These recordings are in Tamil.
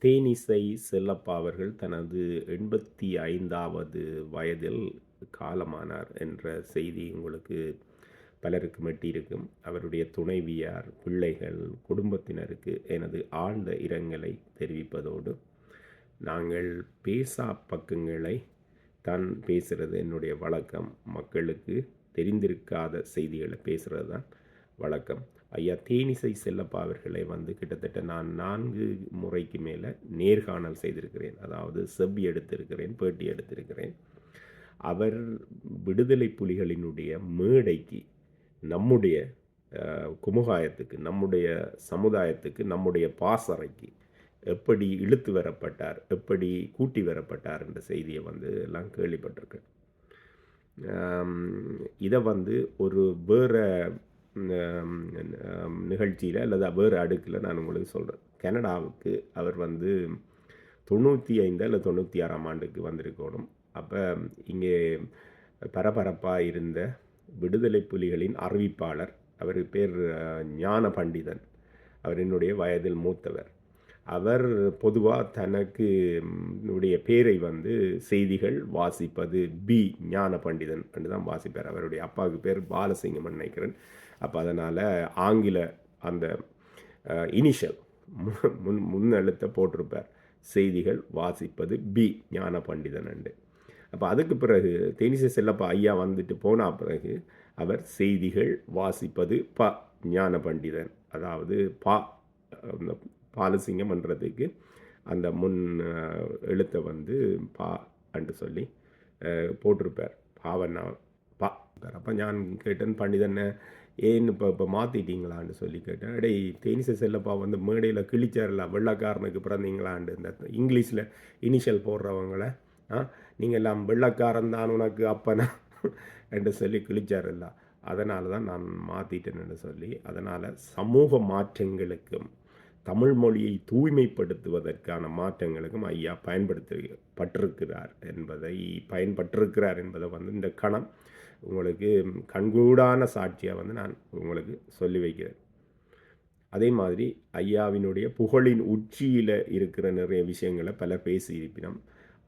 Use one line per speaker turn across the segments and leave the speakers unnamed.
தேனிசை செல்லப்பா அவர்கள் தனது 85வது வயதில் காலமானார் என்ற செய்தி உங்களுக்கு பலருக்கு எட்டியிருக்கும். அவருடைய துணைவியார், பிள்ளைகள், குடும்பத்தினருக்கு எனது ஆழ்ந்த இரங்கலை தெரிவிப்பதோடு, நாங்கள் பேசா பக்கங்களை தான் பேசுகிறது என்னுடைய வழக்கம். மக்களுக்கு தெரிந்திருக்காத செய்திகளை பேசுகிறது தான் வழக்கம். ஐயா தேனிசை செல்லப்பா அவர்களை கிட்டத்தட்ட நான் 4 முறைக்கு மேலே நேர்காணல் செய்திருக்கிறேன். அதாவது செவ்வி எடுத்திருக்கிறேன், பேட்டி எடுத்திருக்கிறேன். அவர் விடுதலை புலிகளினுடைய மேடைக்கு நம்முடைய குமுகாயத்துக்கு, நம்முடைய சமுதாயத்துக்கு, நம்முடைய பாசறைக்கு எப்படி இழுத்து வரப்பட்டார், எப்படி கூட்டி வரப்பட்டார் என்ற செய்தியை எல்லாம் கேள்விப்பட்டிருக்கேன். இதை ஒரு வேறு நிகழ்ச்சியில் அல்லது வேறு அடுக்கில் நான் உங்களுக்கு சொல்கிறேன். கனடாவுக்கு அவர் 95 அல்லது 96ஆம் ஆண்டுக்கு வந்திருக்கணும். அப்போ இங்கே பரபரப்பாக இருந்த விடுதலை புலிகளின் அறிவிப்பாளர், அவர் பேர் ஞான பண்டிதன். அவர் என்னுடைய வயதில் மூத்தவர். அவர் பொதுவாக தனக்கு உடைய பேரை செய்திகள் வாசிப்பது பி ஞான பண்டிதன் என்று தான் வாசிப்பார். அவருடைய அப்பாவுக்கு பேர் பாலசிங்கம் நினைக்கிறேன். அப்போ அதனால் ஆங்கில அந்த இனிஷியல் முன்னெழுத்தை போட்டிருப்பார். செய்திகள் வாசிப்பது பி ஞான பண்டிதன் அண்டு. அப்போ அதுக்கு பிறகு தேனிசை செல்லப்பா ஐயா போன பிறகு அவர் செய்திகள் வாசிப்பது ப ஞான பண்டிதன், அதாவது பாலசிங்கம் என்றதுக்கு அந்த முன் எழுத்தை பா என்று சொல்லி போட்டிருப்பார். பாவண்ணா பா. அப்போ நான் கேட்டேன், பண்டிதனை ஏன்னு இப்போ மாற்றிட்டீங்களான்னு சொல்லி கேட்டேன். அடே தேனிசை செல்லப்பா மேடையில் கிழிச்சார்ல, வெள்ளக்காரனுக்கு பிறந்தீங்களான்னு இந்த இங்கிலீஷில் இனிஷியல் போடுறவங்கள நீங்கள் எல்லாம் வெள்ளக்காரன் தான் உனக்கு அப்பனா என்று சொல்லி கிழிச்சார்ல. அதனால தான் நான் மாற்றிட்டேன்னு சொல்லி, அதனால் சமூக மாற்றங்களுக்கும் தமிழ் மொழியை தூய்மைப்படுத்துவதற்கான மாற்றங்களுக்கும் ஐயா பயன்படுத்தப்பட்டிருக்கிறார் என்பதை இந்த கணம் உங்களுக்கு கண்கூடான சாட்சியாக நான் உங்களுக்கு சொல்லி வைக்கிறேன். அதே மாதிரி ஐயாவினுடைய புகழின் உச்சியில் இருக்கிற நிறைய விஷயங்களை பலர் பேசியிருப்பினோம்.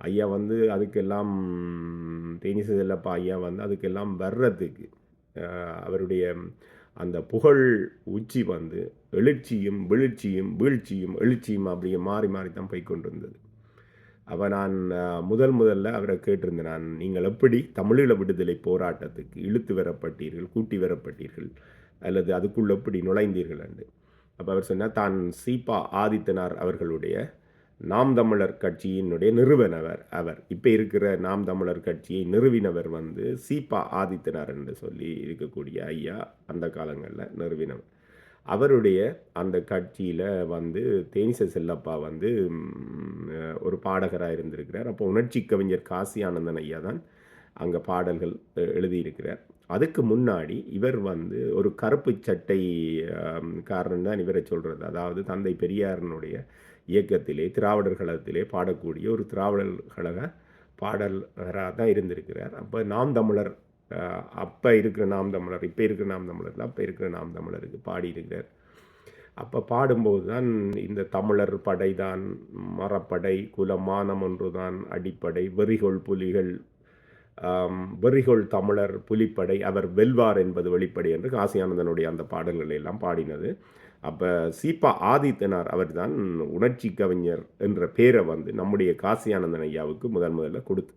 ஐயா அதுக்கெல்லாம் தேனிசை செல்லப்பா ஐயா அதுக்கெல்லாம் வர்றதுக்கு அவருடைய அந்த புகழ் உச்சி எழுச்சியும் வீழ்ச்சியும் வீழ்ச்சியும் எழுச்சியும் அப்படியே மாறி மாறி தான் போய்கொண்டிருந்தது. அப்போ நான் முதல்ல அவரை கேட்டிருந்தேன், நான் நீங்கள் எப்படி தமிழீழ விடுதலை போராட்டத்துக்கு இழுத்து வரப்பட்டீர்கள், கூட்டி வரப்பட்டீர்கள், அல்லது அதுக்குள்ள எப்படி நுழைந்தீர்கள் என்று. அப்போ அவர் சொன்னார், தான் சீபா ஆதித்தனார் அவர்களுடைய நாம் தமிழர் கட்சியினுடைய நிறுவனவர் அவர். இப்போ இருக்கிற நாம் தமிழர் கட்சியை நிறுவினவர் சீபா ஆதித்தனார் என்று சொல்லி இருக்கக்கூடிய ஐயா அந்த காலங்களில் நிறுவினவர். அவருடைய அந்த கட்சியில் தேனிசை செல்லப்பா ஒரு பாடகராக இருந்திருக்கிறார். அப்போ உணர்ச்சி கவிஞர் காசி ஆனந்தன் ஐயா தான் அங்கே பாடல்கள் எழுதியிருக்கிறார். அதுக்கு முன்னாடி இவர் ஒரு கருப்பு சட்டை காரணம் தான் இவரை சொல்கிறது. அதாவது தந்தை பெரியாரனுடைய இயக்கத்திலே திராவிடர் கழகத்திலே பாடக்கூடிய ஒரு திராவிடர் கழக பாடல்கராக தான் இருந்திருக்கிறார். அப்போ நாம் தமிழர், அப்போ இருக்கிற நாம் தமிழர், இப்போ இருக்கிற நாம் தமிழர், அப்போ இருக்கிற நாம் தமிழருக்கு பாடியிருக்கிறார். அப்போ பாடும்போது தான் இந்த தமிழர் படைதான் மரப்படை, குலமானம் ஒன்றுதான் அடிப்படை, வெறிகொள் தமிழர் புலிப்படை, அவர் வெல்வார் என்பது வெளிப்படை என்று காசியானந்தனுடைய அந்த பாடல்களை எல்லாம் பாடினது. அப்போ சீபா ஆதித்தனார் அவர் தான் உணர்ச்சி கவிஞர் என்ற பேரை நம்முடைய காசியானந்தன் ஐயாவுக்கு முதல்ல கொடுத்து,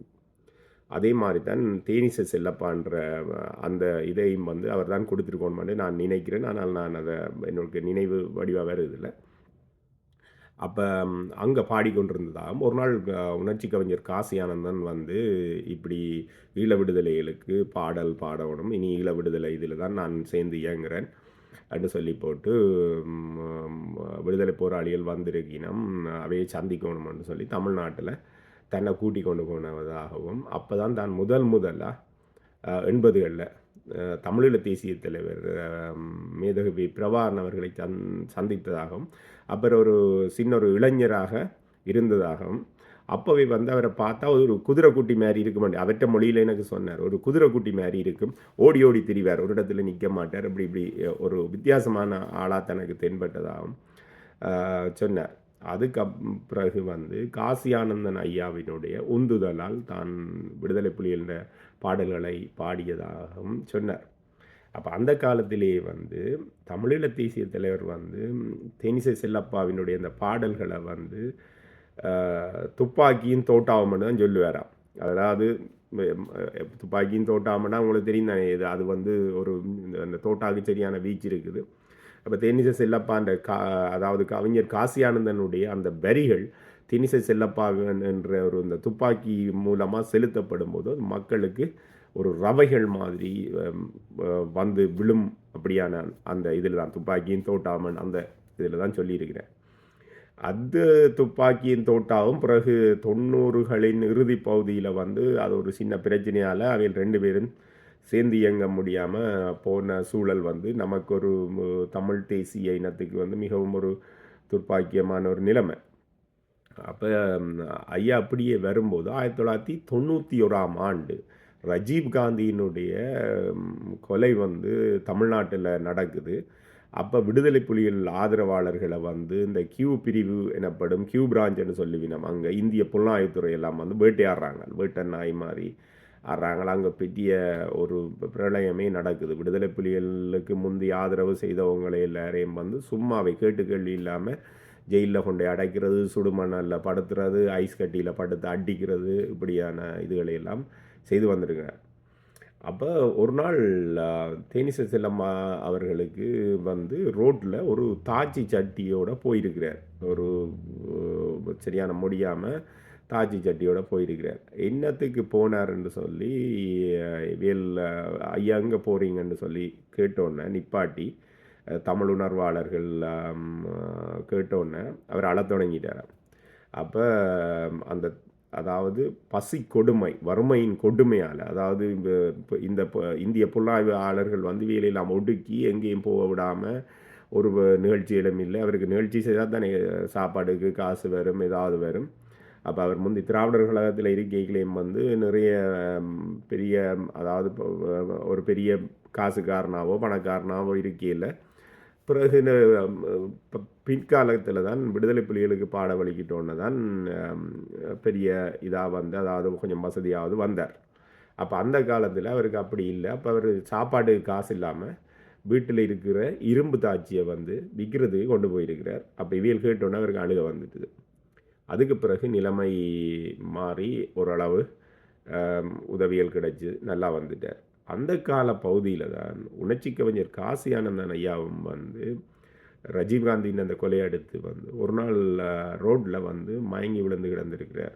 அதே மாதிரி தான் தேனிசை செல்லப்பான்ற அந்த இதையும் அவர் தான் கொடுத்துருக்கோன்னு நான் நினைக்கிறேன். ஆனால் நான் அதை என்னோட நினைவு வடிவாக வேறு இதில். அப்போ அங்கே பாடிக்கொண்டிருந்ததாகவும் ஒரு நாள் உணர்ச்சி கவிஞர் காசி ஆனந்தன் இப்படி ஈழ விடுதலைகளுக்கு பாடல் பாடணும், இனி ஈழ விடுதலை இதில் தான் நான் சேர்ந்து இயங்குகிறேன் அப்படின்னு சொல்லி போட்டு விடுதலை போராளிகள் வந்திருக்கினம் அவையை சந்திக்கணும்னு சொல்லி தமிழ்நாட்டில் தன்னை கூட்டி கொண்டு போனதாகவும், அப்போ தான் முதலாக 80களில் தமிழீழ தேசிய தலைவர் மேதகவி பிரபாகரன் அவர்களை சந்தித்ததாகவும், அப்புறம் ஒரு ஒரு இளைஞராக இருந்ததாகவும், அப்போவே அவரை பார்த்தா ஒரு குதிரை குட்டி மாதிரி இருக்க மாட்டேன், அவற்ற மொழியில் எனக்கு சொன்னார், ஒரு குதிரை குட்டி மாதிரி இருக்கும், ஓடி ஓடி திரிவார், ஒரு இடத்துல நிற்க மாட்டார், இப்படி ஒரு வித்தியாசமான ஆளாக தனக்கு தென்பட்டதாகவும் சொன்னார். அதுக்கு பிறகு வந்து காசி ஆனந்தன் ஐயாவினுடைய உந்துதலால் தான் விடுதலை புலிகளின் பாடல்களை பாடியதாகவும் சொன்னார். அப்போ அந்த காலத்திலேயே வந்து தமிழீழ தேசிய தலைவர் வந்து தேனிசை செல்லப்பாவினுடைய அந்த பாடல்களை வந்து துப்பாக்கியும் தோட்டாவும்னு தான் சொல்லுவாராம். அதாவது துப்பாக்கியும் தோட்டாமன்னா உங்களுக்கு தெரியும் தானே, இது அது வந்து ஒரு அந்த தோட்டாவுக்கு சரியான வீச்சு இருக்குது. அப்போ தேனிசை செல்லப்பா அந்த அதாவது கவிஞர் காசி ஆனந்தனுடைய அந்த வரிகள் தேனிசை செல்லப்பா என்ற ஒரு இந்த துப்பாக்கி மூலமாக செலுத்தப்படும் போது அது மக்களுக்கு ஒரு ரவைகள் மாதிரி வந்து விழும். அப்படியான அந்த இதில் தான் துப்பாக்கியின் தோட்டாமன் அந்த இதில் தான் சொல்லியிருக்கிறேன். அது துப்பாக்கியின் தோட்டாவும் பிறகு 90களின் இறுதி பகுதியில் வந்து அது ஒரு சின்ன பிரச்சனையால் அவையில் 2 பேரும் சேர்ந்து இயங்க முடியாமல் போன சூழல் வந்து நமக்கு ஒரு தமிழ் தேசிய இனத்துக்கு வந்து மிகவும் ஒரு துர்ப்பாக்கியமான ஒரு நிலைமை. அப்போ ஐயா அப்படியே வரும்போது 1991ஆம் ஆண்டு ரஜீவ்காந்தியினுடைய கொலை வந்து தமிழ்நாட்டில் நடக்குது. அப்போ விடுதலை புலிகள் ஆதரவாளர்களை வந்து இந்த கியூ பிரிவு எனப்படும் கியூ பிரான்ச்னு சொல்லுவினோம், அங்கே இந்திய புலனாய்வுத்துறை எல்லாம் வந்து வேட்டையாடுறாங்க, வேட்டை நாய் மாதிரி ஆடுறாங்களா. அங்கே பெரிய ஒரு பிரளயமே நடக்குது. விடுதலை புலிகளுக்கு முந்தி ஆதரவு செய்தவங்களை எல்லாரையும் வந்து சும்மாவை கேட்டு கேள்வி இல்லாமல் ஜெயிலில் கொண்டு அடைக்கிறது, சுடுமணலில் படுத்துறது, ஐஸ் கட்டியில் படுத்து அடிக்கிறது, இப்படியான இதுகளையெல்லாம் செய்து வந்திருக்கிறார். அப்போ ஒரு நாள் தேனிசை செல்லம்மா அவர்களுக்கு வந்து ரோட்டில் ஒரு தாச்சி சட்டியோடு போயிருக்கிறார். ஒரு சரியான முடியாமல் தாச்சி சட்டியோடு போயிருக்கிறார். என்னத்துக்கு போனார்ன்னு சொல்லி வேல் ஐயா எங்கே போகிறீங்கன்னு சொல்லி கேட்டோன்னே நிப்பாட்டி தமிழ் உணர்வாளர்கள் கேட்டோன்னே அவர் அழத் தொடங்கிட்டார். அப்போ அந்த அதாவது பசி கொடுமை, வறுமையின் கொடுமையால், அதாவது இந்த இந்திய புலனாய்வாளர்கள் வந்து வேலையெல்லாம் ஒடுக்கி எங்கேயும் போக விடாமல் ஒரு நிகழ்ச்சியிலும் இல்லை. அவருக்கு நிகழ்ச்சி செய்தால் தானே சாப்பாடுக்கு காசு வரும், ஏதாவது வரும். அப்போ அவர் முந்தி திராவிடர் கழகத்தில் இருக்கைகளையும் வந்து நிறைய பெரிய அதாவது ஒரு பெரிய காசுக்காரனாவோ பணக்காரனாவோ இருக்கையில் பிறகு பிற்காலத்தில் தான் விடுதலை புலிகளுக்கு பாட வலிக்கிட்டோன்னு தான் பெரிய இதாக வந்து அதாவது கொஞ்சம் வசதியாவது வந்தார். அப்போ அந்த காலத்தில் அவருக்கு அப்படி இல்லை. அப்போ அவர் சாப்பாட்டுக்கு காசு இல்லாமல் வீட்டில் இருக்கிற இரும்பு தாச்சியை வந்து விற்கிறதுக்கு கொண்டு போயிருக்கிறார். அப்போ இவியல் கேட்டோன்னே அவருக்கு அழுக வந்துட்டுது. அதுக்கு பிறகு நிலைமை மாறி ஓரளவு உதவிகள் கிடைச்சி நல்லா வந்துட்டார். அந்த கால பகுதியில் தான் உணர்ச்சி கவிஞர் காசி ஆனந்தன் ஐயாவும் வந்து ரஜீவ்காந்தியின் அந்த கொலையை அடுத்து வந்து ஒரு நாள் ரோட்டில் வந்து மயங்கி விழுந்து கிடந்திருக்கிறார்.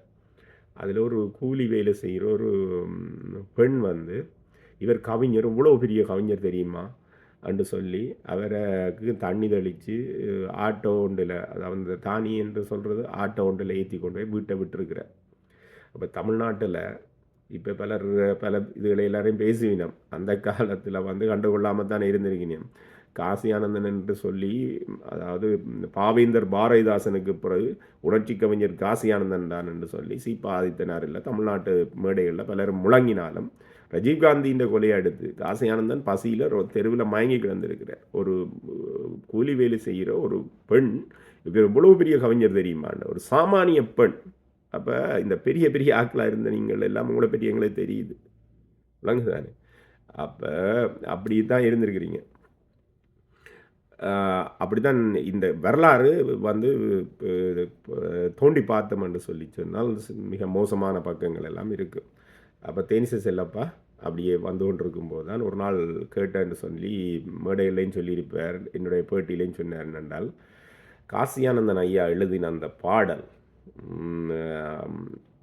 அதில் ஒரு கூலி வேலை செய்கிற ஒரு பெண் வந்து இவர் கவிஞர், இவ்வளோ பெரிய கவிஞர் தெரியுமா என்று சொல்லி அவருக்கு தண்ணி தெளித்து ஆட்டோ ஒன்றில், அதாவது தானி என்று சொல்கிறது ஆட்டோ ஒன்றில் ஏற்றி கொண்டு போய் வீட்டை விட்டுருக்கிறார். அப்போ தமிழ்நாட்டில் இப்போ பல இதுகளை எல்லாரையும் பேசுவினோம். அந்த காலத்தில் வந்து கண்டுகொள்ளாமல் தான் இருந்திருக்கணும். காசி ஆனந்தன் என்று சொல்லி, அதாவது பாவேந்தர் பாரதிதாசனுக்கு பிறகு உணர்ச்சி கவிஞர் காசி ஆனந்தன் தான் என்று சொல்லி சீபா ஆதித்தனார் இல்லை தமிழ்நாட்டு மேடைகளில் பலரும் முழங்கினாலும் ரஜீவ்காந்தியின் கொலையை அடுத்து காசி ஆனந்தன் பசியில் தெருவில் மயங்கி கிடந்திருக்கிறார். ஒரு கூலி வேலை செய்கிற ஒரு பெண் இவ்வளவு பெரிய கவிஞர் தெரியுமான்னு, ஒரு சாமானிய பெண். அப்போ இந்த பெரிய பெரிய ஆக்களாக இருந்த நீங்கள் எல்லாம் உங்களை பற்றி எங்களுக்கு தெரியுது, விளங்கு தானே? அப்போ அப்படி தான் இருந்திருக்கிறீங்க. அப்படி தான் இந்த வரலாறு வந்து தோண்டி பார்த்தோம்னு சொல்லி சொன்னால் மிக மோசமான பக்கங்கள் எல்லாம் இருக்குது. அப்போ தேனிசை செல்லப்பா அப்படியே வந்து கொண்டு இருக்கும்போது தான் ஒரு நாள் கேட்டேன்னு சொல்லி மேடையிலையும் சொல்லியிருப்பார், என்னுடைய பேட்டியிலையும் சொன்னார். என்னென்றால் காசி ஆனந்தன் ஐயா எழுதின அந்த பாடல்,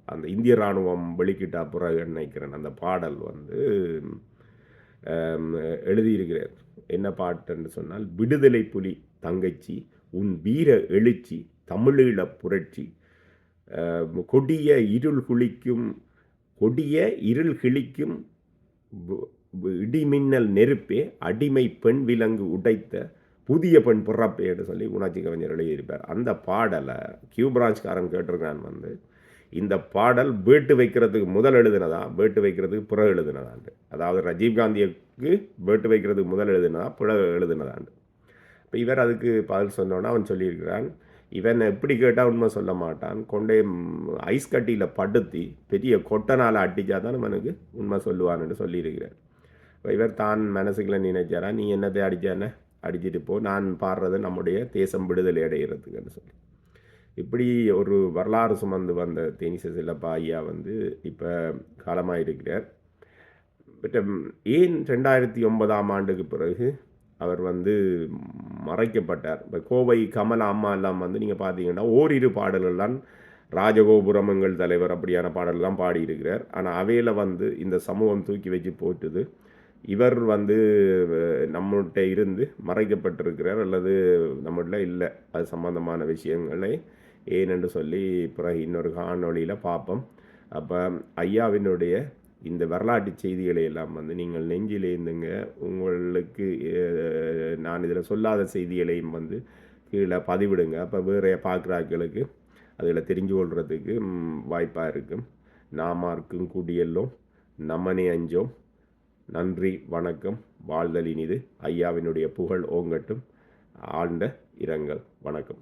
அந்த இந்திய இராணுவம் வெளிக்கிட்ட பிறகு நினைக்கிறேன் அந்த பாடல் வந்து எழுதியிருக்கிறார். என்ன பாட்டுன்னு சொன்னால், விடுதலை புலி தங்கச்சி உன் வீர எழுச்சி தமிழீழ புரட்சி கொடிய இருள் கிழிக்கும் இடிமின்னல் நெருப்பே அடிமை பெண் விலங்கு உடைத்த புதிய பெண் பிறப்பேன்னு சொல்லி உணர்ச்சி கவிஞர் எழுதியிருப்பார். அந்த பாடலை கியூ பிரான்ச்காரன் கேட்டிருக்கான் வந்து, இந்த பாடல் வேட்டு வைக்கிறதுக்கு முதல் எழுதினதா வேட்டு வைக்கிறதுக்கு பிறகு எழுதினதாண்டு, அதாவது ரஜீவ்காந்திக்கு வேட்டு வைக்கிறதுக்கு முதல் எழுதினதா பிறகு எழுதினதாண்டு. இப்போ இவர் அதுக்கு பதில் சொன்னோன்னா அவன் சொல்லியிருக்கிறான், இவன் எப்படி கேட்டால் உண்மை சொல்ல மாட்டான். கொண்டே ஐஸ் கட்டியில் படுத்தி பெரிய கொட்டனால் அடித்தா தான் இவனுக்கு உண்மை சொல்லுவான்னு சொல்லியிருக்கிறார். இவர் தான் மனசுக்குள்ள நினைச்சாரா, நீ என்னத்தை அடித்தானே அடிச்சுட்டு போ, நான் பாடுறது நம்முடைய தேசம் விடுதலை அடைகிறதுக்குன்னு சொல்லி. இப்படி ஒரு வரலாறு சுமந்து வந்த தேனிச செல்லப்பா ஐயா வந்து இப்போ காலமாக இருக்கிறார். பட் ஏன் 2009ஆம் ஆண்டுக்கு பிறகு அவர் வந்து மறைக்கப்பட்டார்? இப்போ கோவை கமலா அம்மா எல்லாம் வந்து நீங்கள் பார்த்தீங்கன்னா ஓரிரு பாடல்கள் தான் ராஜகோபுரம் எங்கள் தலைவர் அப்படியான பாடல் தான் பாடியிருக்கிறார். ஆனால் அவையில் வந்து இந்த சமூகம் தூக்கி வச்சு போட்டுது. இவர் வந்து நம்மகிட்ட இருந்து மறைக்கப்பட்டிருக்கிறார் அல்லது நம்மகிட்ட இல்லை. அது சம்பந்தமான விஷயங்களை ஏனென்று சொல்லி பிறகு இன்னொரு காணொளியில் பார்ப்போம். அப்போ ஐயாவினுடைய இந்த வரலாற்று செய்திகளை எல்லாம் வந்து நீங்கள் நெஞ்சிலேருந்துங்க. உங்களுக்கு நான் இதில் சொல்லாத செய்திகளையும் வந்து கீழே பதிவிடுங்க. அப்போ வேறு பார்க்குறாக்களுக்கு அதில் தெரிஞ்சு கொள்றதுக்கு வாய்ப்பாக இருக்கும். நாமார்க்கும் குடியெல்லோம் நம்மனே அஞ்சோம். நன்றி, வணக்கம், வாழ்தல் இனிது. ஐயாவினுடைய புகழ் ஓங்கட்டும். ஆழ்ந்த இரங்கல். வணக்கம்.